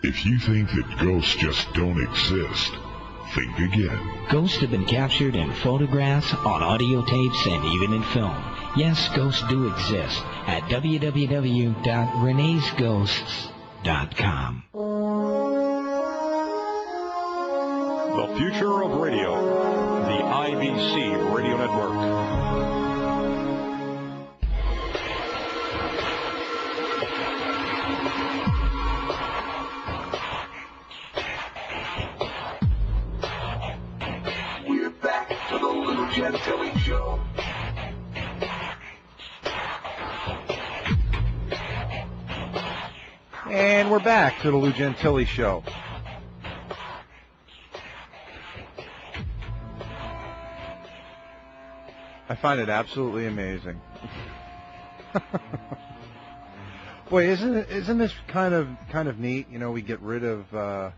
If you think that ghosts just don't exist, think again. Ghosts have been captured in photographs, on audio tapes, and even in film. Yes, ghosts do exist at www.renesghosts.com. The future of radio, the IBC Radio Network. We're back to the Lou Gentile Show. And we're back to the Lou Gentile Show. I find it absolutely amazing. Boy, isn't this kind of neat? You know, we get rid of the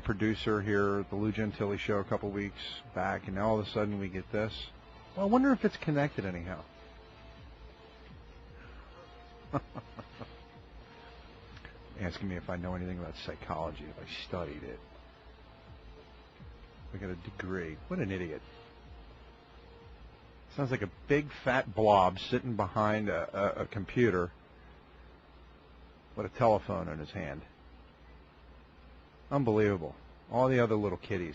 producer here at the Lou Gentile Show a couple weeks back, and now all of a sudden we get this. Well, I wonder if it's connected anyhow. Asking me if I know anything about psychology, if I studied it. I got a degree. What an idiot. Sounds like a big fat blob sitting behind a computer with a telephone in his hand. Unbelievable. All the other little kitties.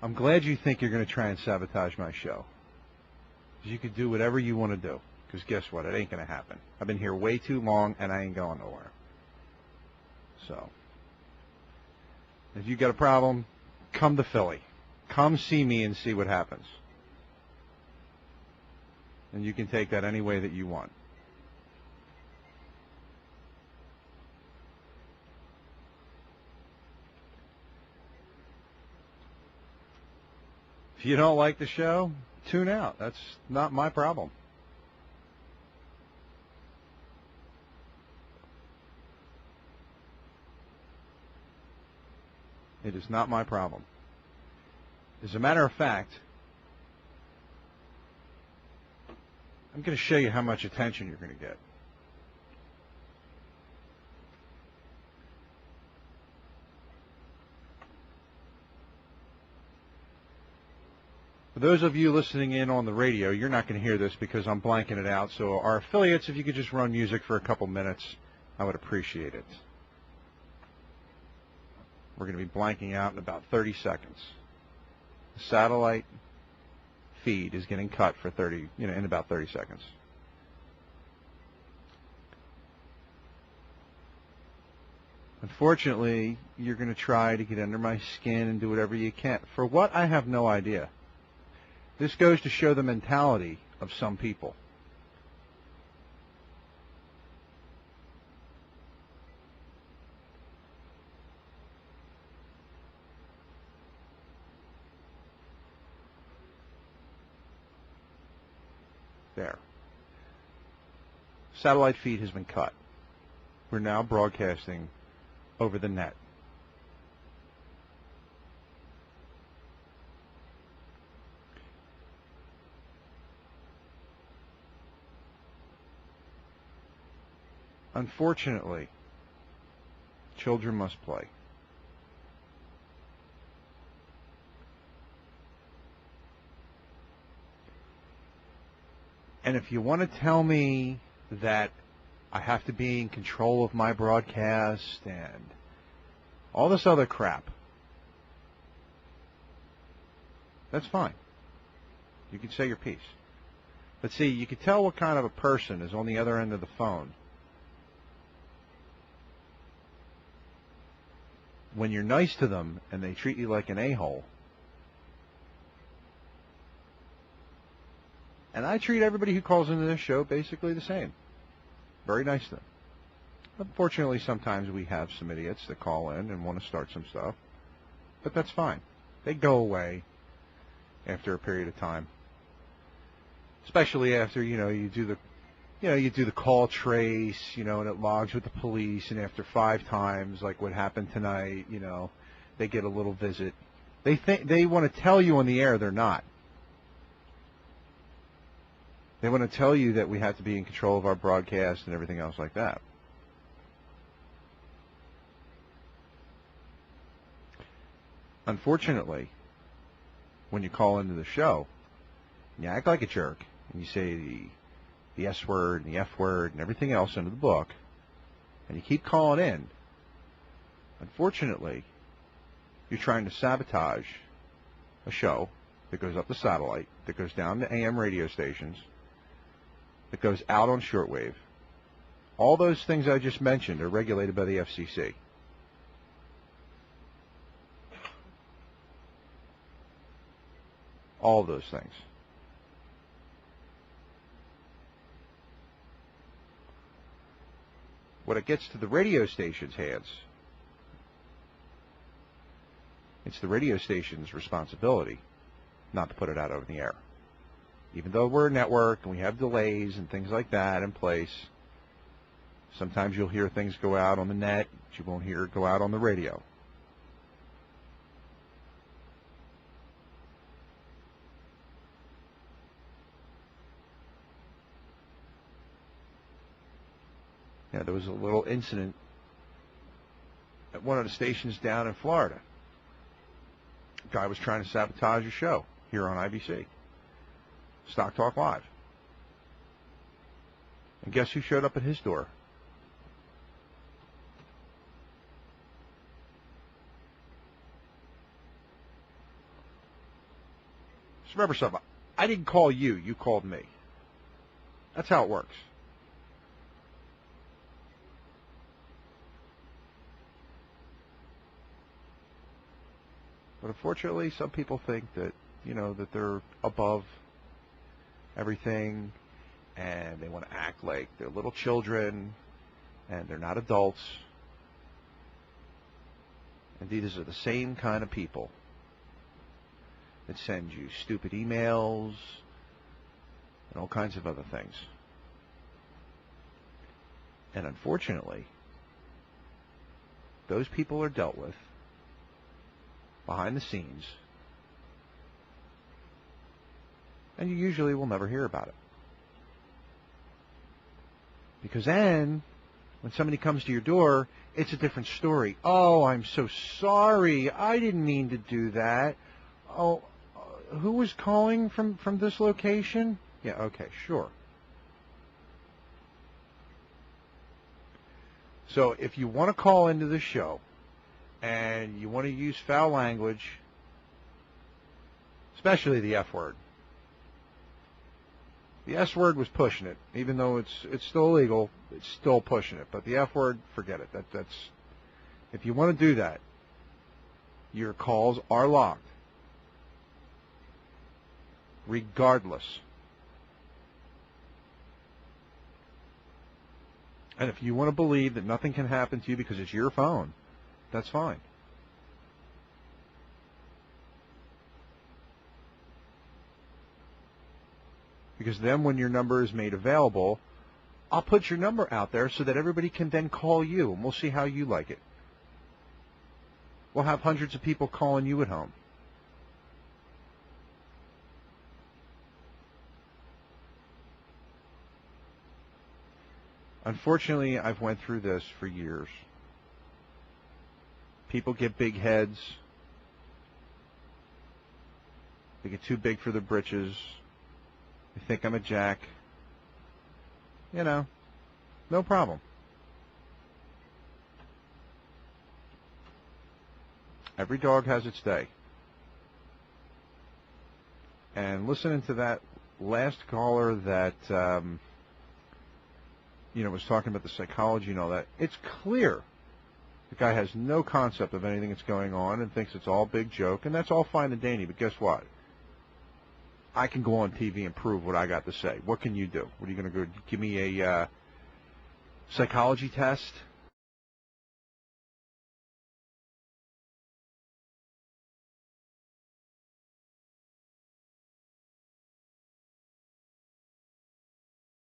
I'm glad you think you're going to try and sabotage my show. Because you could do whatever you want to do. Because guess what? It ain't going to happen. I've been here way too long, and I ain't going nowhere. So, if you got a problem, come to Philly. Come see me and see what happens. And you can take that any way that you want. If you don't like the show, tune out. That's not my problem. It is not my problem. As a matter of fact, I'm going to show you how much attention you're going to get. For those of you listening in on the radio, you're not going to hear this because I'm blanking it out. So our affiliates, if you could just run music for a couple minutes, I would appreciate it. We're going to be blanking out in about 30 seconds. The satellite feed is getting cut for in about 30 seconds. Unfortunately, you're going to try to get under my skin and do whatever you can. For what? I have no idea. This goes to show the mentality of some people. There. Satellite feed has been cut. We're now broadcasting over the net. Unfortunately, children must play. And if you want to tell me that I have to be in control of my broadcast and all this other crap, that's fine. You can say your piece. But see, you can tell what kind of a person is on the other end of the phone when you're nice to them and they treat you like an a-hole. And I treat everybody who calls into this show basically the same. Very nice to them. Unfortunately, sometimes we have some idiots that call in and want to start some stuff. But that's fine. They go away after a period of time. Especially after, you do the call trace, and it logs with the police, and after 5 times, like what happened tonight, they get a little visit. They want to tell you on the air they're not. They want to tell you that we have to be in control of our broadcast and everything else like that. Unfortunately, when you call into the show, you act like a jerk, and you say the S word and the F word and everything else under the book, and you keep calling in, unfortunately, you're trying to sabotage a show that goes up the satellite, that goes down to AM radio stations, that goes out on shortwave. All those things I just mentioned are regulated by the FCC. All those things. When it gets to the radio station's hands, it's the radio station's responsibility not to put it out over the air. Even though we're a network and we have delays and things like that in place, sometimes you'll hear things go out on the net, but you won't hear it go out on the radio. Yeah, there was a little incident at one of the stations down in Florida. A guy was trying to sabotage a show here on IBC, Stock Talk Live. And guess who showed up at his door? Just remember something. I didn't call you. You called me. That's how it works. But unfortunately, some people think that, that they're above everything, and they want to act like they're little children, and they're not adults. And these are the same kind of people that send you stupid emails and all kinds of other things. And unfortunately, those people are dealt with behind the scenes, and you usually will never hear about it. Because then, when somebody comes to your door, it's a different story. Oh, I'm so sorry. I didn't mean to do that. Oh, who was calling from this location? Yeah, okay, sure. So if you want to call into the show, and you want to use foul language, especially the F word. The S word was pushing it, even though it's still illegal. It's still pushing it. But the F word, forget it. That's if you want to do that, your calls are locked, regardless. And if you want to believe that nothing can happen to you because it's your phone, that's fine. Because then when your number is made available, I'll put your number out there so that everybody can then call you, and we'll see how you like it. We'll have hundreds of people calling you at home. Unfortunately, I've went through this for years. People get big heads. They get too big for their britches. They think I'm a jack. No problem. Every dog has its day. And listening to that last caller that, was talking about the psychology and all that, it's clear the guy has no concept of anything that's going on and thinks it's all a big joke, and that's all fine and dandy, but guess what? I can go on TV and prove what I got to say. What can you do? What are you going to go give me a psychology test?